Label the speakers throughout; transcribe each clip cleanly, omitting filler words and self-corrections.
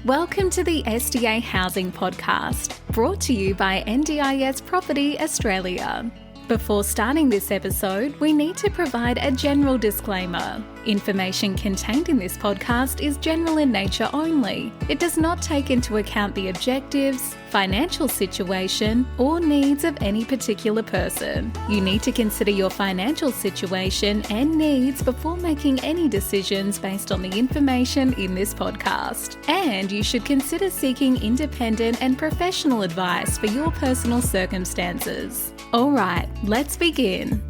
Speaker 1: Welcome to the SDA Housing Podcast, brought to you by NDIS Property Australia. Before starting this episode, we need to provide a general disclaimer. Information contained in this podcast is general in nature only. It does not take into account the objectives, financial situation, or needs of any particular person. You need to consider your financial situation and needs before making any decisions based on the information in this podcast. And you should consider seeking independent and professional advice for your personal circumstances. All right, let's begin.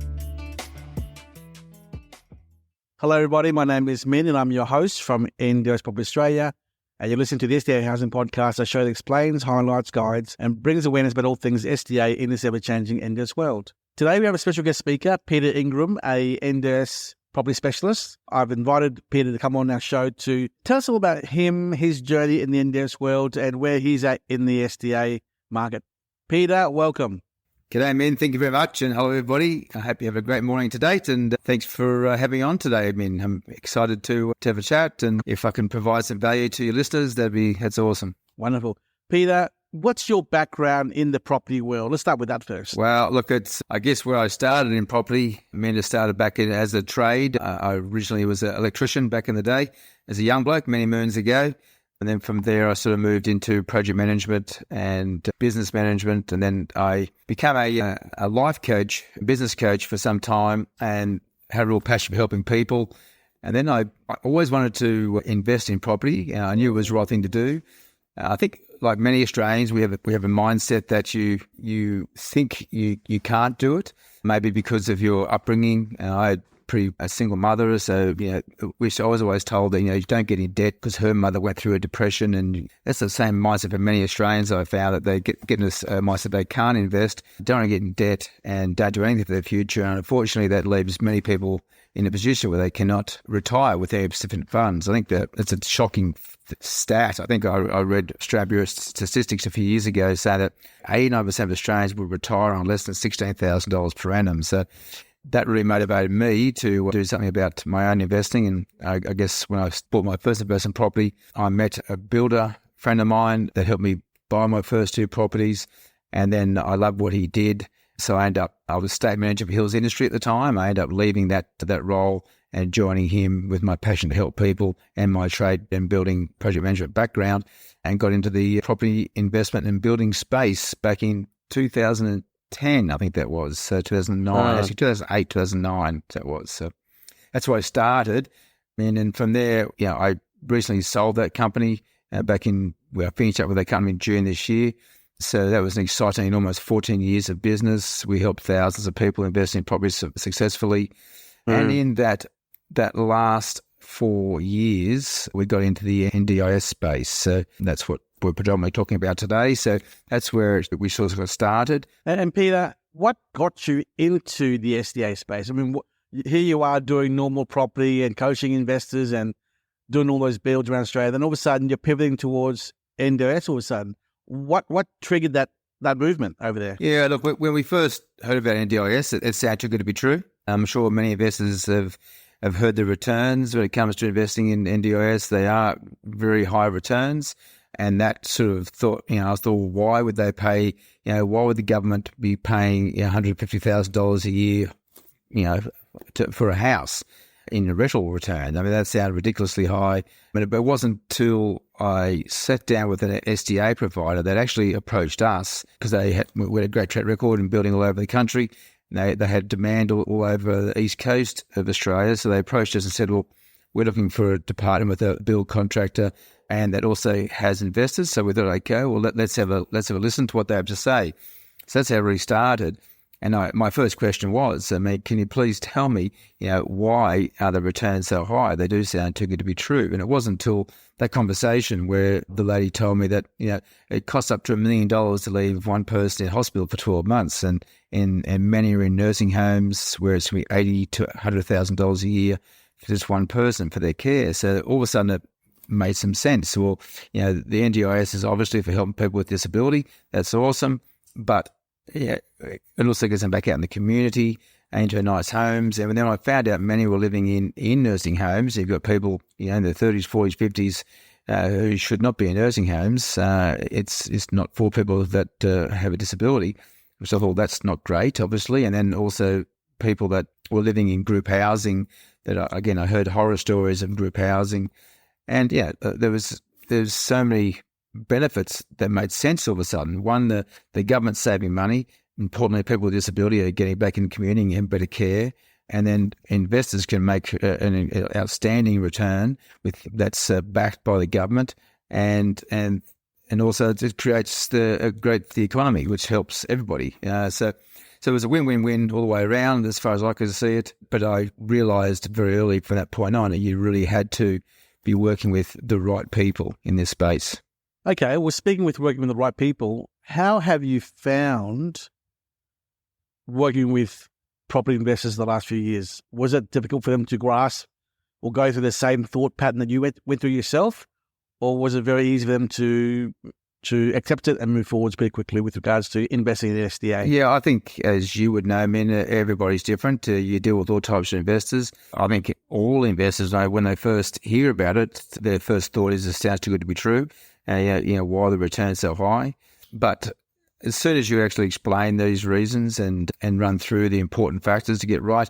Speaker 2: Hello everybody, my name is Minh and I'm your host from NDIS Property Australia. And you're listening to the SDA Housing Podcast, a show that explains, highlights, guides and brings awareness about all things SDA in this ever-changing NDIS world. Today we have a special guest speaker, Peter Ingram, a NDIS property specialist. I've invited Peter to come on our show to tell us all about him, his journey in the NDIS world and where he's at in the SDA market. Peter, welcome.
Speaker 3: G'day, Minh. Thank you very much. And hello, everybody. I hope you have a great morning to date. And thanks for having me on today, Minh. I'm excited to have a chat. And if I can provide some value to your listeners, that's awesome.
Speaker 2: Wonderful. Peter, what's your background in the property world? Let's start with that first.
Speaker 3: Well, look, it's, I guess, where I started in property. I started back in as a trade. I originally was an electrician back in the day as a young bloke many moons ago. And then from there, I sort of moved into project management and business management. And then I became a life coach, business coach for some time and had a real passion for helping people. And then I always wanted to invest in property. I knew it was the right thing to do. I think like many Australians, we have a mindset that you think you can't do it, maybe because of your upbringing. I had a single mother, so I was always told that you don't get in debt because her mother went through a depression, and that's the same mindset for many Australians. I found that they get in this mindset they can't invest, don't want to get in debt, and don't do anything for their future. And unfortunately, that leaves many people in a position where they cannot retire with their specific funds. I think that it's a shocking stat. I think I read Australia statistics a few years ago saying that 89% of Australians would retire on less than $16,000 per annum. So that really motivated me to do something about my own investing. And I guess when I bought my first investment property, I met a builder friend of mine that helped me buy my first two properties. And then I loved what he did. So I was estate manager for Hills Industry at the time. I ended up leaving that role and joining him with my passion to help people and my trade and building project management background, and got into the property investment and building space back in 2010, I think that was. So 2009, actually 2008, 2009, that was. So that's where I started. And from there, I recently sold that company I finished up with that company in June this year. So that was an exciting almost 14 years of business. We helped thousands of people invest in property successfully. And in that last 4 years, we got into the NDIS space. So that's what we're predominantly talking about today. So that's where we sort of got started.
Speaker 2: And Peter, what got you into the SDA space? I mean, here you are doing normal property and coaching investors and doing all those builds around Australia. Then all of a sudden you're pivoting towards NDIS all of a sudden. What triggered that movement over there?
Speaker 3: Yeah, look, when we first heard about NDIS, it sounded too good to be true. I'm sure many investors have heard the returns when it comes to investing in NDIS. They are very high returns. And that sort of thought, I thought, why would they pay, why would the government be paying $150,000 a year, for a house in a rental return? I mean, that sounded ridiculously high. But it wasn't until I sat down with an SDA provider that actually approached us, because we had a great track record in building all over the country. They had demand all over the east coast of Australia. So they approached us and said, well, we're looking for a department with a build contractor, and that also has investors. So we thought, okay, well, let's have a listen to what they have to say. So that's how it really started. And my first question was, can you please tell me, why are the returns so high? They do sound too good to be true. And it wasn't until that conversation where the lady told me that, it costs up to $1 million to leave one person in hospital for 12 months. And many are in nursing homes where it's going to be $80,000 to $100,000 a year for just one person for their care. So all of a sudden it made some sense. Well, the NDIS is obviously for helping people with disability. That's awesome. But it also gets them back out in the community into nice homes. And then I found out many were living in nursing homes. You've got people, in their 30s, 40s, 50s who should not be in nursing homes. It's not for people that have a disability, which I thought that's not great, obviously. And then also people that were living in group housing that, again, I heard horror stories of group housing. And there's so many benefits that made sense all of a sudden. One, the government's saving money. Importantly, people with disability are getting back in the community and better care. And then investors can make an outstanding return that's backed by the government, and also it creates the economy, which helps everybody. So it was a win-win-win all the way around as far as I could see it. But I realised very early from that point on that you really had to be working with the right people in this space.
Speaker 2: Okay, well, speaking with working with the right people, how have you found working with property investors the last few years? Was it difficult for them to grasp or go through the same thought pattern that you went through yourself? Or was it very easy for them to accept it and move forwards pretty quickly with regards to investing in the SDA?
Speaker 3: Yeah, I think, as you would know, everybody's different. You deal with all types of investors. I think all investors know when they first hear about it, their first thought is it sounds too good to be true. Why the return's so high. But as soon as you actually explain these reasons and run through the important factors to get right,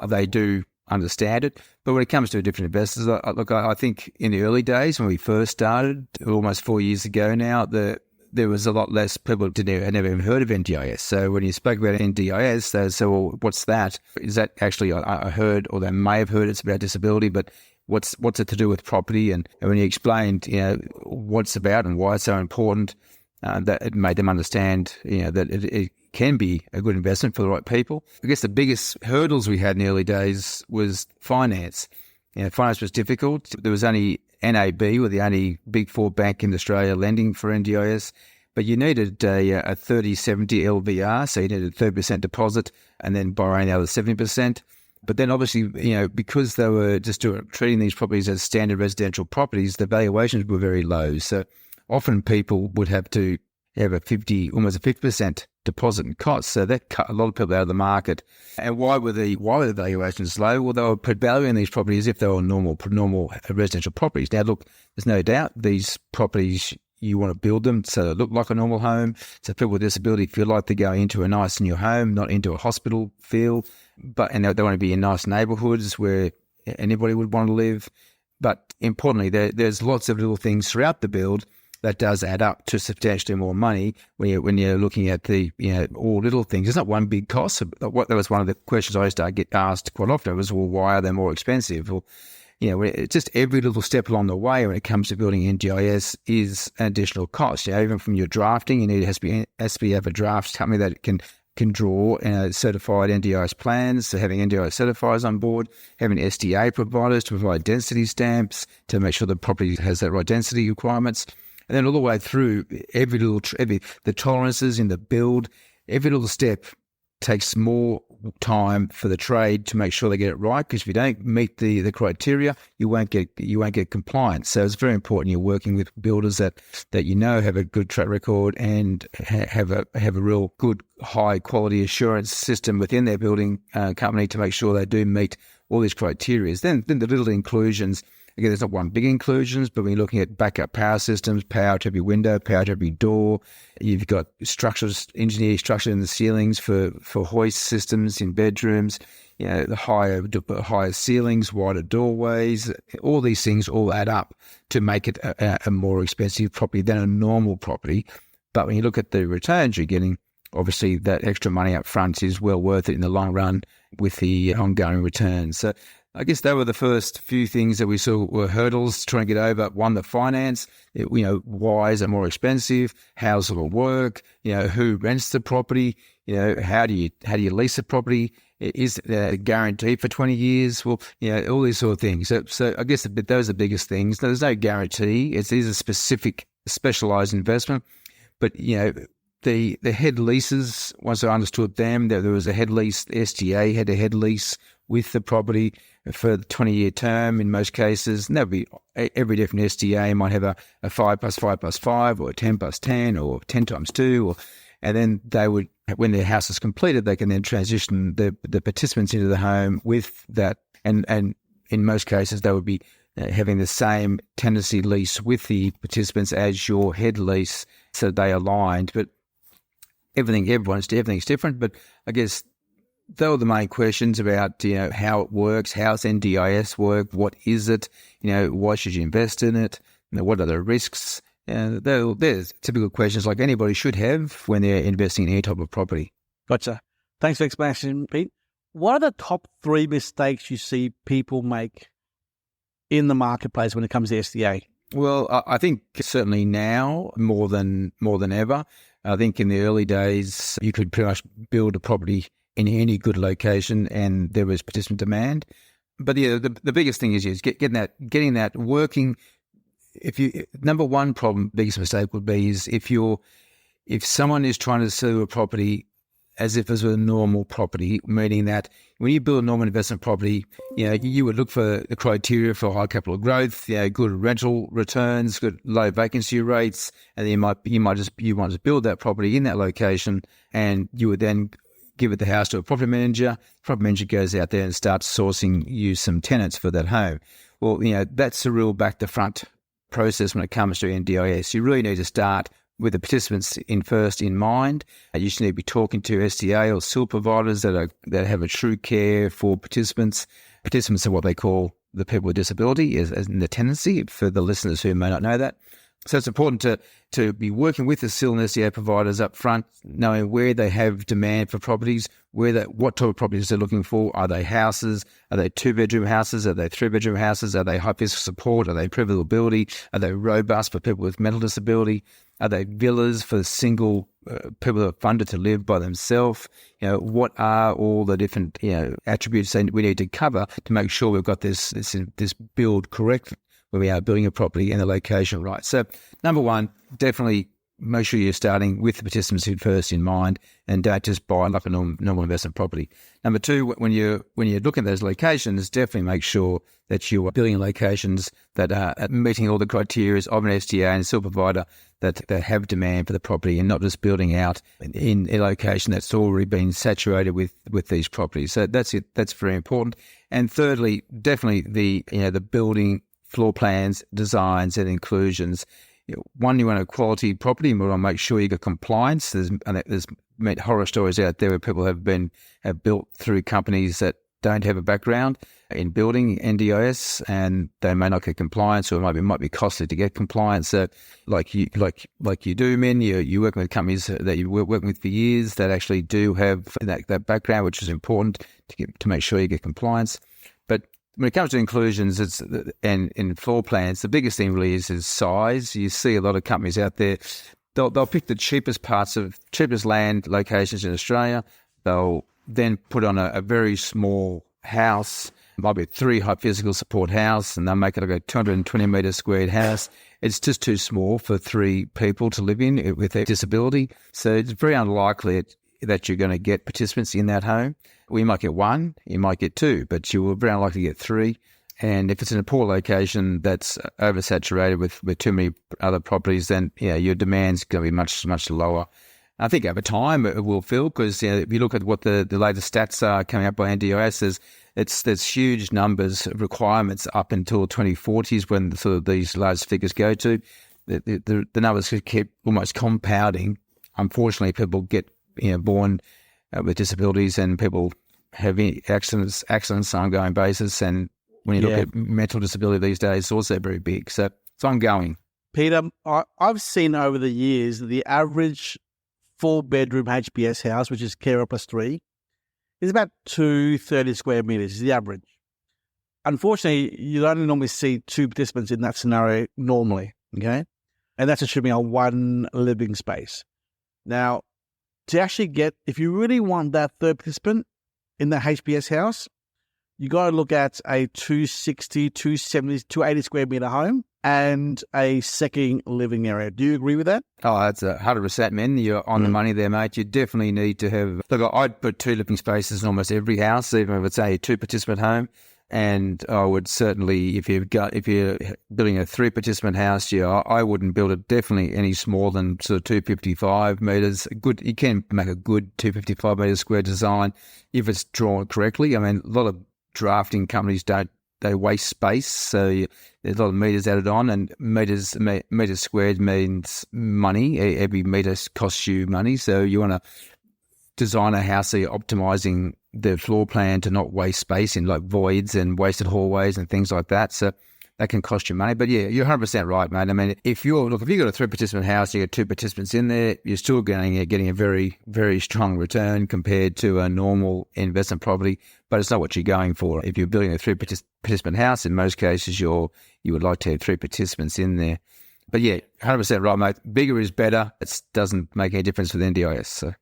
Speaker 3: they do understand it. But when it comes to different investors, I think in the early days when we first started, almost 4 years ago now, there was a lot less people had never even heard of NDIS. So when you spoke about NDIS, they said, well, what's that? Is that actually, I heard, or they may have heard it's about disability, but what's it to do with property? And when you explained, what it's about and why it's so important, that it made them understand, that it can be a good investment for the right people. I guess the biggest hurdles we had in the early days was finance. Finance was difficult. There was only NAB, or the only Big Four bank in Australia lending for NDIS, but you needed a 30-70 LVR, so you needed a 30% deposit and then borrowing the other 70%. But then obviously, because they were just treating these properties as standard residential properties, the valuations were very low. So often people would have to have almost a 50% deposit and cost. So that cut a lot of people out of the market. And why were the valuations low? Well, they were valuing these properties as if they were normal residential properties. Now, look, there's no doubt these properties, you want to build them so they look like a normal home, so people with disability feel like they're going into a nice new home, not into a hospital feel. And they want to be in nice neighbourhoods where anybody would want to live. But importantly, there's lots of little things throughout the build that does add up to substantially more money when you're looking at the all little things. It's not one big cost. That was one of the questions I used to get asked quite often was, well, why are they more expensive? Well, it's just every little step along the way when it comes to building NDIS is an additional cost. Even from your drafting, it has to be have a draft company that can draw certified NDIS plans, so having NDIS certifiers on board, having SDA providers to provide density stamps to make sure the property has that right density requirements. And then all the way through, the tolerances in the build, every little step takes more time for the trade to make sure they get it right. Because if you don't meet the criteria, you won't get compliance. So it's very important you're working with builders that have a good track record and have a real good high quality assurance system within their building company to make sure they do meet all these criteria. Then the little inclusions. Again, there's not one big inclusions, but when you're looking at backup power systems, power to every window, power to every door, you've got engineered structure in the ceilings for hoist systems in bedrooms, the higher ceilings, wider doorways, all these things all add up to make it a more expensive property than a normal property. But when you look at the returns you're getting, obviously that extra money up front is well worth it in the long run with the ongoing returns. So I guess they were the first few things that we saw were hurdles to try and get over. One, the finance. Why is it more expensive? How's it all work? Who rents the property? How do you lease a property? Is it a guarantee for 20 years? Well, all these sort of things. So I guess those are the biggest things. There's no guarantee. It is a specialised investment. But, the head leases, once I understood them, there was a head lease. The SDA had a head lease with the property for the 20-year term in most cases. And that would be every different SDA might have a 5 + 5 + 5 or a 10 + 10 or 10 × 2. And then they would, when their house is completed, they can then transition the participants into the home with that. And in most cases, they would be having the same tenancy lease with the participants as your head lease, so they aligned. But everything's different. But I guess they were the main questions about, how it works, how's NDIS work, what is it, why should you invest in it, what are the risks? There's typical questions like anybody should have when they're investing in any type of property.
Speaker 2: Gotcha. Thanks for the explanation, Pete. What are the top 3 mistakes you see people make in the marketplace when it comes to SDA?
Speaker 3: Well, I think certainly now more than ever. I think in the early days you could pretty much build a property in any good location and there was participant demand. But the biggest thing is getting that working. Number one problem, biggest mistake would be is if someone is trying to sell a property as if it was a normal property, meaning that when you build a normal investment property, you would look for the criteria for high capital growth, good rental returns, good low vacancy rates, and then you might just build that property in that location, and you would then give it the house to a property manager. The property manager goes out there and starts sourcing you some tenants for that home. Well, that's a real back to front process when it comes to NDIS. You really need to start with the participants first in mind. You just need to be talking to SDA or SDA providers that have a true care for participants. Participants are what they call the people with disability, as in the tenancy, for the listeners who may not know that. So it's important to be working with the SDA and SDA providers up front, knowing where they have demand for properties, what type of properties they're looking for. Are they houses? Are they 2-bedroom houses? Are they 3-bedroom houses? Are they high physical support? Are they preventability? Are they robust for people with mental disability? Are they villas for single people that are funded to live by themselves? What are all the different attributes that we need to cover to make sure we've got this build correct when we are building a property and the location right? So number one, definitely make sure you're starting with the participants first in mind, and don't just buy like a normal investment property. Number two, when you're looking at those locations, definitely make sure that you are building in locations that are meeting all the criteria of an SDA and SDA provider that have demand for the property, and not just building out in a location that's already been saturated with these properties. So that's it. That's very important. And thirdly, definitely the building floor plans, designs, and inclusions. One, you want a quality property, and we want to make sure you got compliance. There's horror stories out there where people have built through companies that don't have a background in building NDIS, and they may not get compliance, or it might be costly to get compliance. So, like you do, Minh, you working with companies that you working with for years that actually do have that background, which is important to make sure you get compliance. But when it comes to inclusions, and in floor plans, the biggest thing really is size. You see a lot of companies out there, they'll pick the cheapest land locations in Australia. They'll then put on a very small house, might be a 3 high physical support house, and they'll make it like a 220 metre squared house. It's just too small for 3 people to live in with a disability. So it's very unlikely that you're going to get participants in that home. Well, you might get 1, you might get 2, but you will very unlikely get 3. And if it's in a poor location that's oversaturated with too many other properties, then your demand's going to be much, much lower. I think over time it will fill, because if you look at what the latest stats are coming up by NDIS, there's huge numbers of requirements up until 2040s when sort of these large figures go to. The numbers could keep almost compounding. Unfortunately, people get born with disabilities, and people have accidents on an ongoing basis. And when you look at mental disability these days, it's also very big. So it's ongoing.
Speaker 2: Peter, I've seen over the years the average 4-bedroom HPS house, which is carer plus 3, is about 230 square meters is the average. Unfortunately, you only normally see 2 participants in that scenario normally, okay? And that's assuming a 1 living space. Now, to actually get, if you really want that 3rd participant in that HPS house, you got to look at a 260, 270, 280 square meter home and a second living area. Do you agree with that?
Speaker 3: Oh, that's 100%, Minh. You're on the money there, mate. You definitely need to have. Look, I'd put 2 living spaces in almost every house, even if it's a 2-participant home. And I would certainly, if you're building a 3-participant house, I wouldn't build it definitely any smaller than sort of 255 metres. You can make a good 255 metre square design if it's drawn correctly. I mean, a lot of drafting companies don't they waste space. So there's a lot of meters added on, and meters squared means money. Every meter costs you money. So you want to design a house so you're optimizing the floor plan to not waste space in like voids and wasted hallways and things like that. So that can cost you money. But yeah, you're 100% right, mate. I mean, if you've got a 3-participant house, you got 2 participants in there, you're still getting a very, very strong return compared to a normal investment property, but it's not what you're going for. If you're building a 3-participant house, in most cases, you would like to have 3 participants in there. But yeah, 100% right, mate. Bigger is better. It doesn't make any difference with NDIS. So.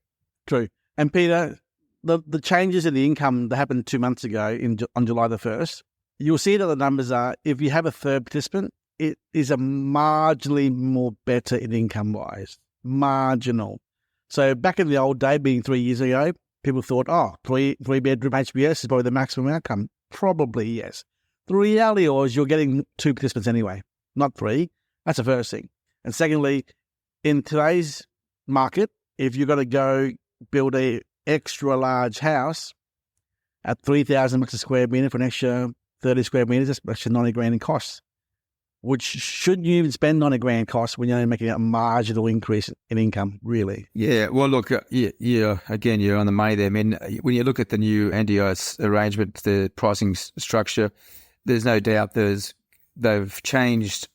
Speaker 2: True. And Peter, the changes in the income that happened 2 months ago on July the 1st, you'll see that the numbers are, if you have a 3rd participant, it is a marginally more better in income-wise. Marginal. So back in the old day, being 3 years ago, people thought, three-bedroom HBS is probably the maximum outcome. Probably, yes. The reality was you're getting 2 participants anyway, not 3. That's the first thing. And secondly, in today's market, if you're going to go build a extra large house at $3,000 a square metre for an extra 30 square metres, that's actually $90,000 in costs. Which shouldn't you even spend $90,000 costs when you're only making a marginal increase in income, really? Yeah,
Speaker 3: well, look, again, you're on the money there. I mean, when you look at the new NDIS arrangement, the pricing structure, there's no doubt they've changed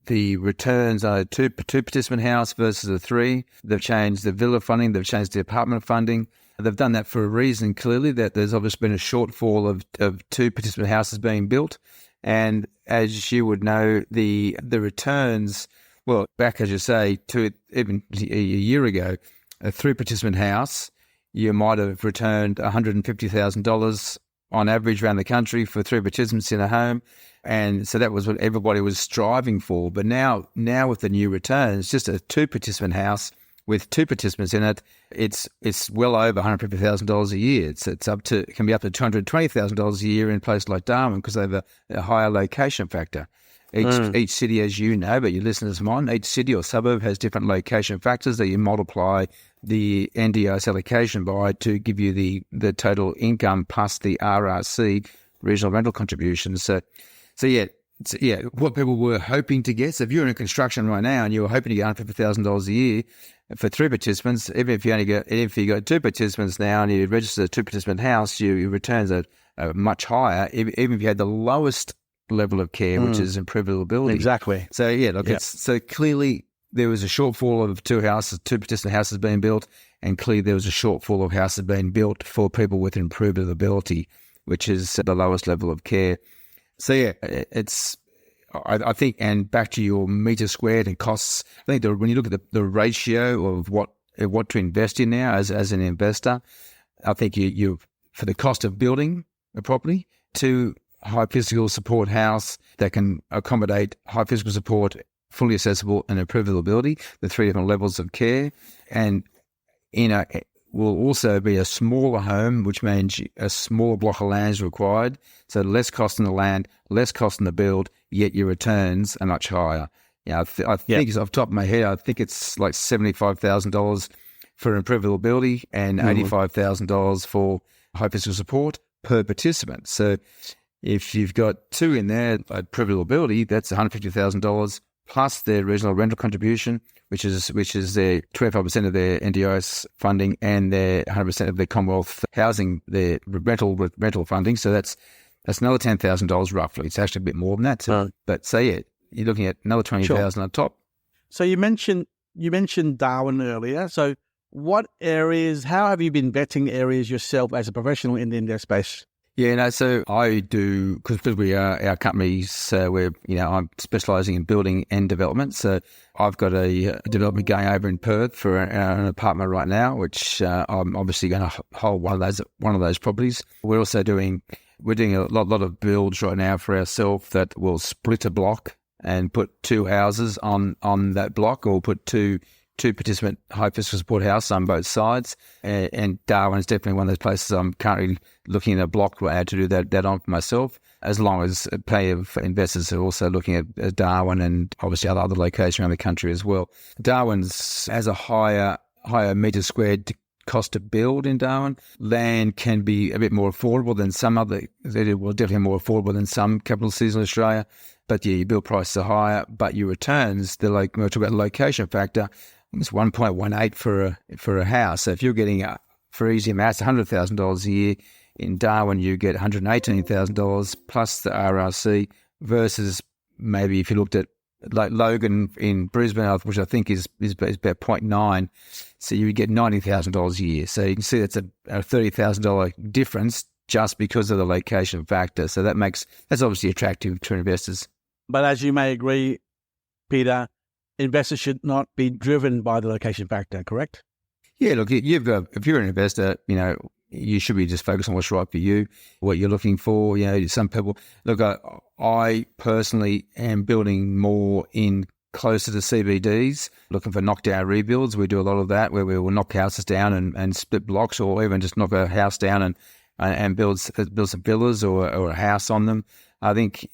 Speaker 3: the returns on a two participant house versus a 3. They've changed the villa funding. They've changed the apartment funding. They've done that for a reason, clearly, that there's obviously been a shortfall of 2 participant houses being built. And as you would know, the returns, well, back, as you say, to even a year ago, a 3-participant house, you might have returned $150,000 on average around the country for 3 participants in a home. And so that was what everybody was striving for. But now with the new returns, just a 2-participant house with 2 participants in it, it's well over $150,000 a year. It can be up to $220,000 a year in places like Darwin because they have a higher location factor. Each city, as you know, but your listeners might, each city or suburb has different location factors that you multiply the NDIS allocation by to give you the total income plus the RRC, regional rental contributions. So what people were hoping to get. So if you're in construction right now and you're hoping to get $150,000 a year for 3 participants, even if you got 2 participants now and you register a 2-participant house, your returns are much higher, even if you had the lowest level of care, which is improvability.
Speaker 2: Exactly.
Speaker 3: So so clearly there was a shortfall of 2 participant houses being built, and clearly there was a shortfall of houses being built for people with improvability, which is the lowest level of care. So I think, and back to your meter squared and costs, I think when you look at the ratio of what to invest in now as an investor, I think you for the cost of building a property, 2 high physical support house that can accommodate high physical support, fully accessible and improvability, the 3 different levels of care, and will also be a smaller home, which means a smaller block of land is required. So less cost in the land, less cost in the build, yet your returns are much higher. I think it's off the top of my head, I think it's like $75,000 for improvability and $85,000 for high physical support per participant. So if you've got 2 in there at improvability, that's $150,000 plus their regional rental contribution, which is their 25% of their NDIS funding and their 100% of their Commonwealth housing, their rental funding. So that's another $10,000 roughly. It's actually a bit more than that. But you're looking at another $20,000 on top. So
Speaker 2: you mentioned Darwin earlier. So what areas? How have you been vetting areas yourself as a professional in the NDIS space?
Speaker 3: Yeah, so I do, because we are our companies, I'm specialising in building and development. So I've got a development going over in Perth for an apartment right now, which I'm obviously going to hold one of those properties. We're also doing a lot of builds right now for ourselves that will split a block and put 2 houses on that block, or put two participant high physical support house on both sides. And Darwin is definitely one of those places I'm currently looking at a block to do that on for myself, as long as plenty of investors are also looking at Darwin and obviously other locations around the country as well. Darwin's has a higher metre squared cost to build in Darwin. Land can be a bit more affordable than some other, well, definitely more affordable than some capital cities in Australia. But yeah, your build prices are higher, but your returns, they're like, when we talk about the location factor, it's 1.18 for a house. So if you're getting, for easy maths, $100,000 a year, in Darwin you get $118,000 plus the RRC versus maybe if you looked at like Logan in Brisbane, which I think is about 0.9, so you would get $90,000 a year. So you can see that's a $30,000 difference just because of the location factor. So that's obviously attractive to investors.
Speaker 2: But as you may agree, Peter, investors should not be driven by the location factor, correct?
Speaker 3: Yeah, look, if you're an investor, you should be just focused on what's right for you, what you're looking for. Some people, look, I personally am building more in closer to CBDs, looking for knockdown rebuilds. We do a lot of that where we will knock houses down and split blocks, or even just knock a house down and build some villas or a house on them. I think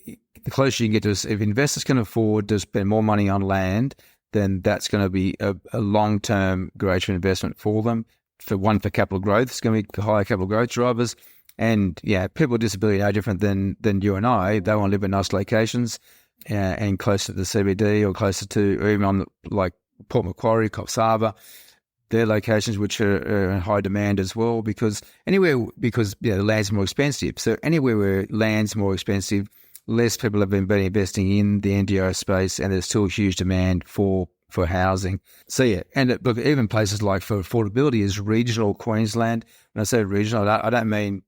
Speaker 3: the closer you can get to, if investors can afford to spend more money on land, then that's going to be a long-term greater investment for them. For capital growth, it's going to be higher capital growth drivers. And people with disability are no different than you and I. They want to live in nice locations and closer to the CBD or closer to, or even on like Port Macquarie, Coffs Harbour. They're locations which are in high demand as well because the land's more expensive. So anywhere where land's more expensive, less people have been investing in the NDIS space, and there's still huge demand for housing. So and look, even places like for affordability is regional Queensland. When I say regional, I don't mean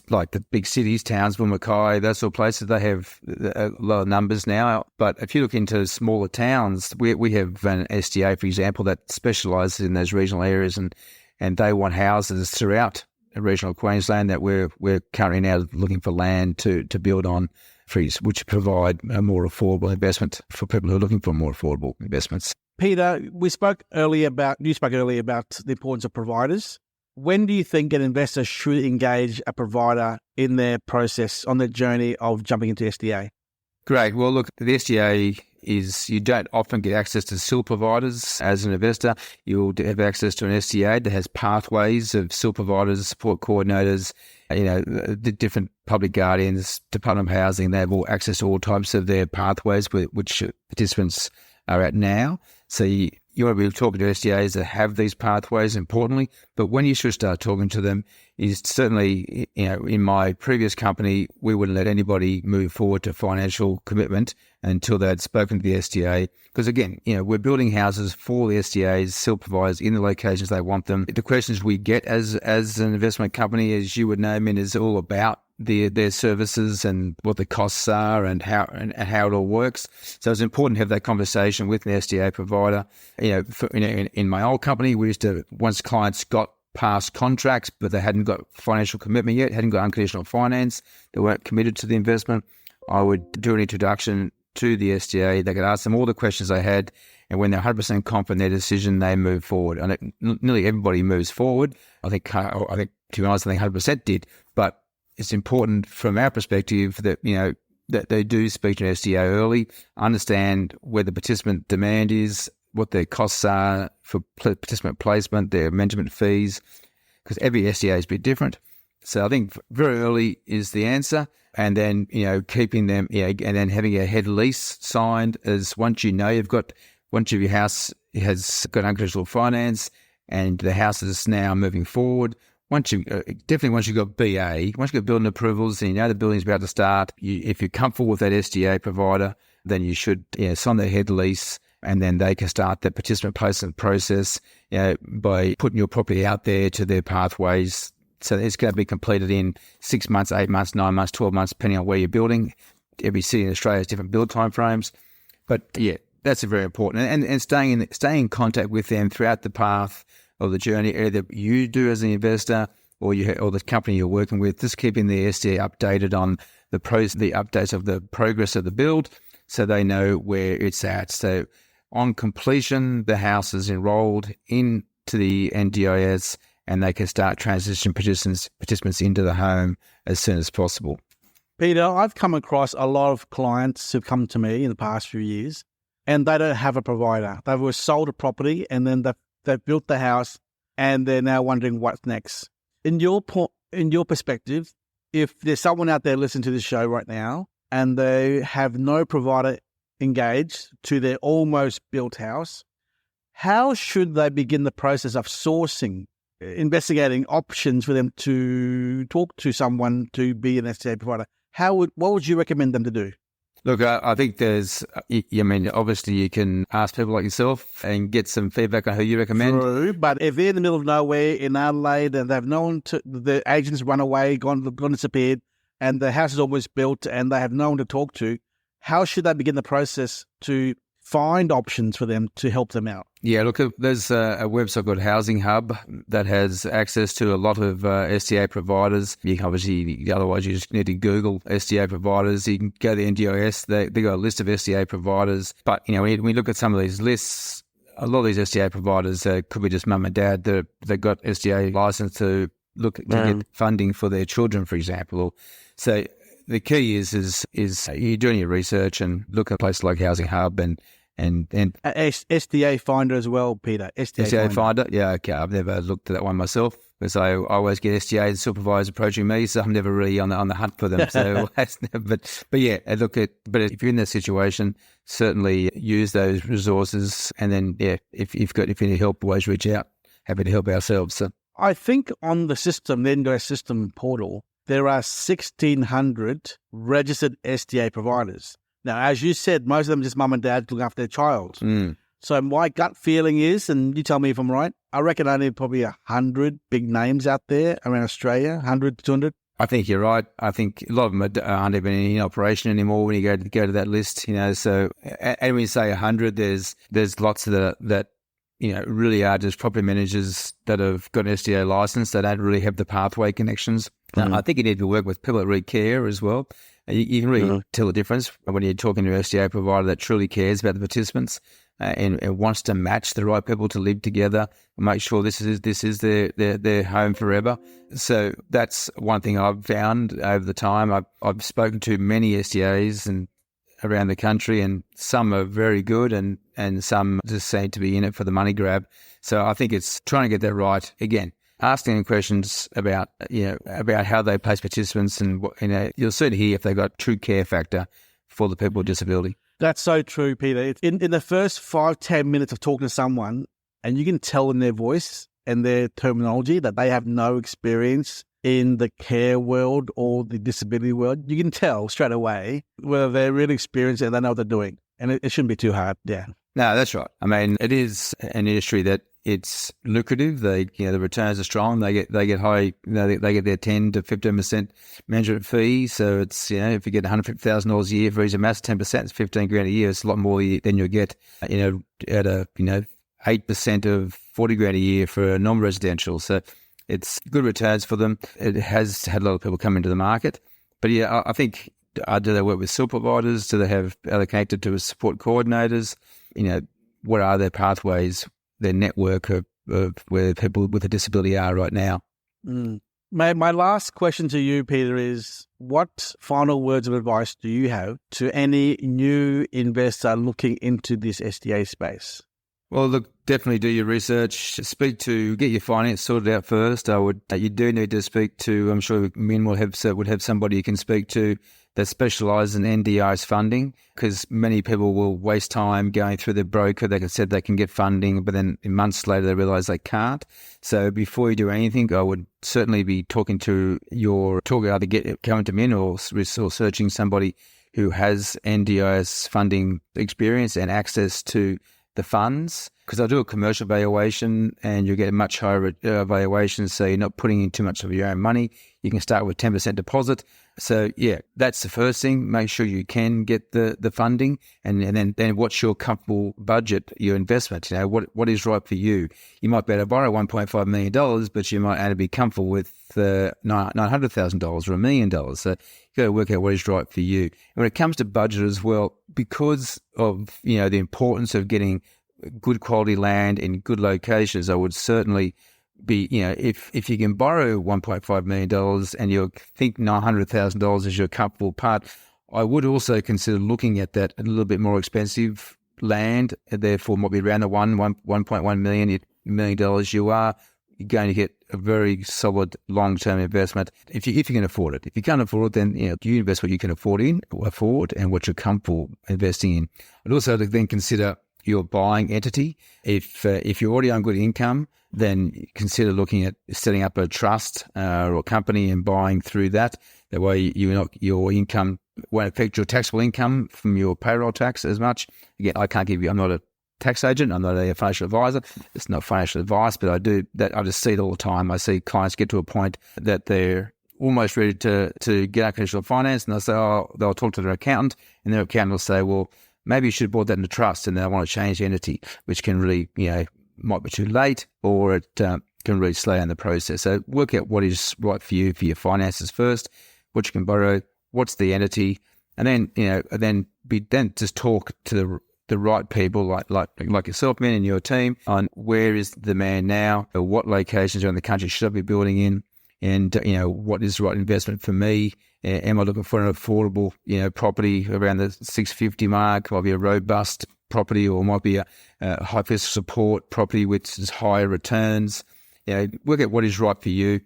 Speaker 3: like the big cities, Townsville, Mackay, those sort of places. They have a lot of numbers now. But if you look into smaller towns, we have an SDA, for example, that specialises in those regional areas, and they want houses throughout regional Queensland that we're currently now looking for land to build on, which provide a more affordable investment for people who are looking for more affordable investments.
Speaker 2: Peter, you spoke earlier about the importance of providers. When do you think an investor should engage a provider in their process, on their journey of jumping into SDA?
Speaker 3: Great. Well, look, the SDA is, you don't often get access to SIL providers as an investor. You'll have access to an SDA that has pathways of SIL providers, support coordinators, the different public guardians, Department of Housing. They have all access to all types of their pathways, which participants are at now. So you want to be talking to SDAs that have these pathways, importantly. But when you should start talking to them is certainly, in my previous company, we wouldn't let anybody move forward to financial commitment until they had spoken to the SDA. Because again, we're building houses for the SDAs, SIL providers in the locations they want them. The questions we get as an investment company, as you would know, Minh, is all about their services and what the costs are and how it all works. So it's important to have that conversation with an SDA provider. In my old company, we used to, once clients got past contracts, but they hadn't got financial commitment yet, hadn't got unconditional finance, they weren't committed to the investment, I would do an introduction to the SDA. They could ask them all the questions they had, and when they're 100% confident in their decision, they move forward. And nearly everybody moves forward. I think, to be honest, I think 100% did. But it's important from our perspective that, that they do speak to an SDA early, understand where the participant demand is, what their costs are for participant placement, their management fees, because every SDA is a bit different. So I think very early is the answer. And then, keeping them, and then having a head lease signed as once once your house has got unconditional finance and the house is now moving forward. Once you've got BA, once you've got building approvals and the building's about to start, if you're comfortable with that SDA provider, then you should sign their head lease, and then they can start the participant placement process by putting your property out there to their pathways. So it's going to be completed in 6 months, 8 months, 9 months, 12 months, depending on where you're building. Every city in Australia has different build timeframes. But that's very important. And staying in contact with them throughout the path of the journey, either you do as an investor or the company you're working with, just keeping the SDA updated on the updates of the progress of the build so they know where it's at. So on completion, the house is enrolled into the NDIS and they can start transitioning participants into the home as soon as possible.
Speaker 2: Peter, I've come across a lot of clients who've come to me in the past few years and they don't have a provider. They were sold a property and then they've built the house and they're now wondering what's next. In your perspective, if there's someone out there listening to this show right now and they have no provider engaged to their almost built house, how should they begin the process of sourcing, investigating options for them to talk to someone to be an SDA provider? What would you recommend them to do?
Speaker 3: Look, I think obviously you can ask people like yourself and get some feedback on who you recommend.
Speaker 2: True, but if they're in the middle of nowhere in Adelaide and they've no one the agents run away, gone disappeared, and the house is almost built and they have no one to talk to, how should they begin the process to find options for them to help them out?
Speaker 3: Yeah, look, there's a website called Housing Hub that has access to a lot of SDA providers. You can otherwise you just need to Google SDA providers. You can go to NDIS. They got a list of SDA providers. But, when we look at some of these lists, a lot of these SDA providers could be just mum and dad that got SDA license to get funding for their children, for example. So the key is you're doing your research and look at places like Housing Hub and
Speaker 2: SDA Finder as well, Peter.
Speaker 3: SDA Finder. Yeah, okay. I've never looked at that one myself because I always get SDA supervisors approaching me, so I'm never really on the hunt for them. So, but yeah, but if you're in that situation, certainly use those resources, and then if you need help, always reach out. Happy to help ourselves. So
Speaker 2: I think on the system, the NDIS system portal, there are 1,600 registered SDA providers. Now, as you said, most of them are just mum and dad looking after their child. So my gut feeling is, and you tell me if I'm right, I reckon only probably 100 big names out there around Australia, 100, 200.
Speaker 3: I think you're right. I think a lot of them aren't even in operation anymore when you go to that list. So and when you say 100, there's lots of that really are just property managers that have got an SDA license that don't really have the pathway connections. I think you need to work with people that really care as well. You can really tell the difference when you're talking to an SDA provider that truly cares about the participants and wants to match the right people to live together, make sure this is their home forever. So that's one thing I've found over the time. I've spoken to many SDAs and around the country, and some are very good and some just seem to be in it for the money grab. So I think it's trying to get that right. Again, asking them questions about how they place participants, and you'll soon hear if they've got true care factor for the people with disability. That's
Speaker 2: so true, Peter. In the first 5-10 minutes of talking to someone, and you can tell in their voice and their terminology that they have no experience in the care world or the disability world. You can tell straight away whether they're really experienced and they know what they're doing. And it shouldn't be too hard. Yeah.
Speaker 3: No, that's right. I mean, it is an industry that it's lucrative. The returns are strong. They get high. They get their 10 to 15% management fee. So it's if you get $150,000 a year for each mass, 10%, it's $15,000 a year. It's a lot more than you'll get at a 8% of $40,000 a year for a non-residential. So it's good returns for them. It has had a lot of people come into the market. But yeah, I think, do they work with supervisors? Do they are they connected to support coordinators? What are their pathways, their network of where people with a disability are right now?
Speaker 2: My last question to you, Peter, is what final words of advice do you have to any new investor looking into this SDA space?
Speaker 3: Well, look, definitely do your research. Get your finance sorted out first. You do need to speak to, I'm sure Minh would have somebody you can speak to that specialises in NDIS funding, because many people will waste time going through their broker. They said they can get funding, but then months later they realise they can't. So before you do anything, I would certainly be talking to either coming to Minh or searching somebody who has NDIS funding experience and access to the funds, because I'll do a commercial valuation and you'll get a much higher valuation, so you're not putting in too much of your own money. You can start with 10% deposit. So yeah, that's the first thing. Make sure you can get the funding, and then what's your comfortable budget, your investment? What is right for you? You might be able to borrow $1.5 million, but you might only be comfortable with $900,000 or $1 million. So you got to work out what is right for you. And when it comes to budget as well, because of the importance of getting good quality land in good locations, I would certainly be, if you can borrow $1.5 million and you think $900,000 is your comfortable part, I would also consider looking at that a little bit more expensive land, and therefore might be around the $1.1 million. You are you're going to get a very solid long-term investment if you can afford it. If you can't afford it, then you invest what you can afford and what you're comfortable investing in. I'd also then consider your buying entity. If you're already on good income, then consider looking at setting up a trust or a company and buying through that. That way, your income won't affect your taxable income from your payroll tax as much. Again, I'm not a tax agent. I'm not a financial advisor. It's not financial advice, but I just see it all the time. I see clients get to a point that they're almost ready to get out conditional finance, and they'll talk to their accountant, and their accountant will say, well, maybe you should have bought that in a trust, and they want to change the entity, which can really, might be too late, or it can really slow down the process. So work out what is right for you for your finances first, what you can borrow, what's the entity, and then just talk to the right people like yourself, Minh, and your team on where is the demand now, or what locations around the country should I be building in, and what is the right investment for me. Am I looking for an affordable property around the 650 mark? Might be a robust property, or might be a high fiscal support property which is higher returns. Work out what is right for you,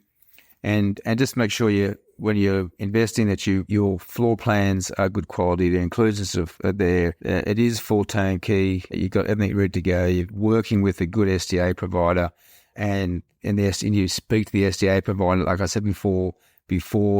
Speaker 3: and just make sure when you're investing that your floor plans are good quality. The inclusions are there. It is full turnkey. You've got everything ready to go. You're working with a good SDA provider, and you speak to the SDA provider, like I said before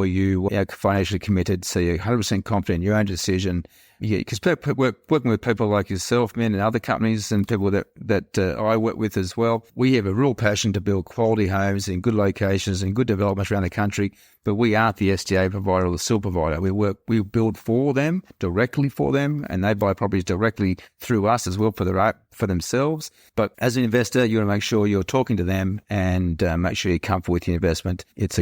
Speaker 3: you are financially committed, so you're 100% confident in your own decision. Because working with people like yourself, Minh, and other companies and people that I work with as well, we have a real passion to build quality homes in good locations and good developments around the country, but we aren't the SDA provider or the SIL provider. We build for them, directly for them, and they buy properties directly through us as well for themselves. But as an investor, you want to make sure you're talking to them and make sure you're comfortable with your investment. It's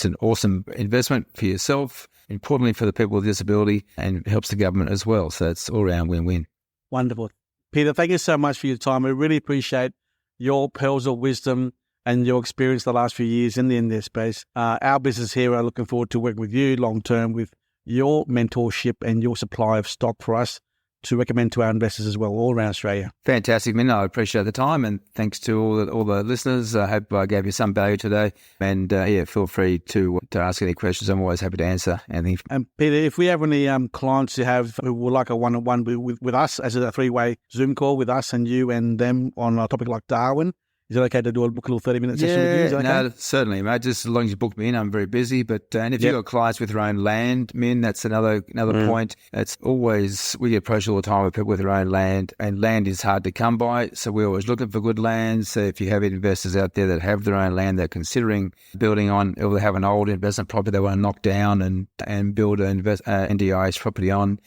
Speaker 3: an awesome investment for yourself, importantly for the people with disability, and it helps the government as well. So it's all around win-win.
Speaker 2: Wonderful. Peter, thank you so much for your time. We really appreciate your pearls of wisdom and your experience the last few years in the NDIS space. Our business here are looking forward to working with you long-term with your mentorship and your supply of stock for us to recommend to our investors as well, all around Australia.
Speaker 3: Fantastic, Minh. I appreciate the time, and thanks to all the listeners. I hope I gave you some value today. And feel free to ask any questions. I'm always happy to answer anything.
Speaker 2: And Peter, if we have any clients who would like a one-on-one with us, as a three-way Zoom call with us and you and them on a topic like Darwin, is it okay to book a little 30-minute session with you? Is that okay?
Speaker 3: No, certainly, mate. Just as long as you book me in, I'm very busy. But and if you've got clients with their own land, Minh, that's another point. It's always, we get approached all the time with people with their own land, and land is hard to come by. So we're always looking for good land. So if you have investors out there that have their own land they're considering building on, or they have an old investment property they want to knock down and build an NDIS property on,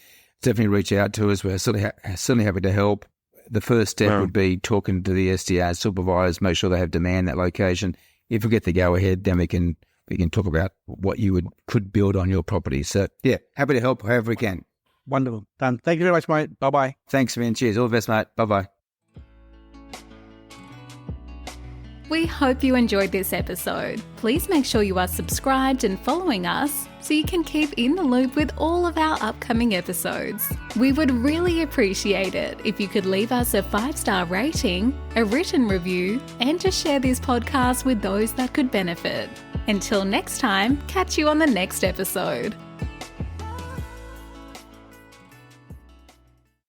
Speaker 3: definitely reach out to us. We're certainly happy to help. The first step would be talking to the SDA supervisors, make sure they have demand that location. If we get the go ahead, then we can talk about what you could build on your property. So happy to help however we can.
Speaker 2: Wonderful. Done. Thank you very much, mate. Bye-bye.
Speaker 3: Thanks, man. Cheers. All the best, mate. Bye-bye.
Speaker 1: We hope you enjoyed this episode. Please make sure you are subscribed and following us so you can keep in the loop with all of our upcoming episodes. We would really appreciate it if you could leave us a 5-star rating, a written review, and to share this podcast with those that could benefit. Until next time, catch you on the next episode.